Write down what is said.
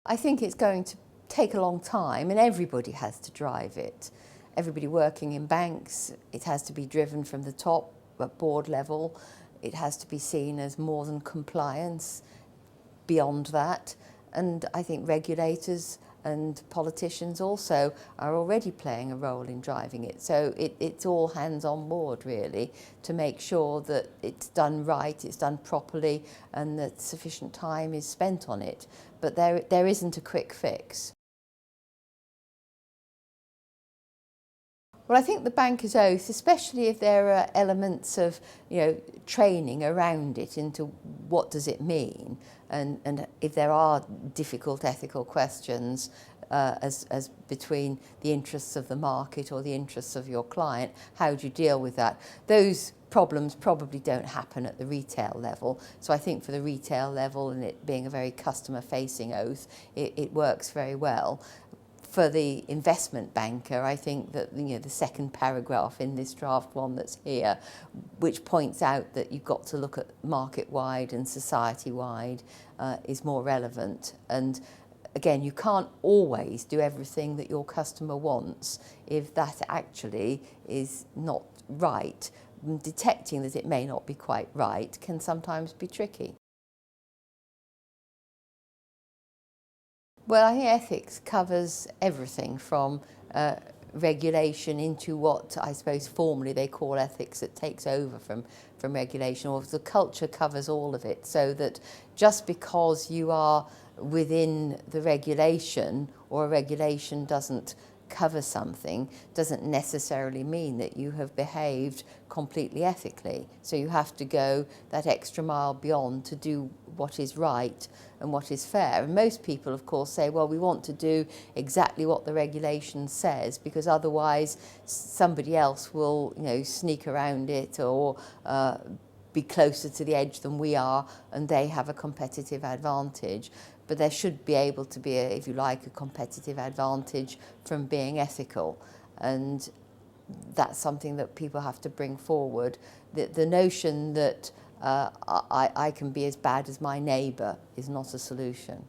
I think it's going to take a long time, and everybody has to drive it. Everybody working in banks, it has to be driven from the top at board level. It has to be seen as more than compliance, beyond that. And I think regulators and politicians also are already playing a role in driving it. So it's all hands on board, really, to make sure that it's done right, it's done properly, and that sufficient time is spent on it. But there isn't a quick fix. Well, I think the banker's oath, especially if there are elements of, training around it into what does it mean, and if there are difficult ethical questions as between the interests of the market or the interests of your client, how do you deal with that? Those problems probably don't happen at the retail level. So I think for the retail level, and it being a very customer-facing oath, it works very well. For the investment banker, I think that the second paragraph in this draft one that's here, which points out that you've got to look at market-wide and society-wide, is more relevant. And again, you can't always do everything that your customer wants if that actually is not right. Detecting that it may not be quite right can sometimes be tricky. Well, I think ethics covers everything from regulation into what I suppose formally they call ethics that takes over from regulation, or the culture covers all of it, so that just because you are within the regulation or a regulation doesn't cover something doesn't necessarily mean that you have behaved completely ethically. So you have to go that extra mile beyond to do what is right and what is fair. And most people, of course, say, well, we want to do exactly what the regulation says, because otherwise somebody else will, sneak around it or be closer to the edge than we are, and they have a competitive advantage. But there should be able to be, if you like, a competitive advantage from being ethical. And that's something that people have to bring forward. The notion that I can be as bad as my neighbour is not a solution.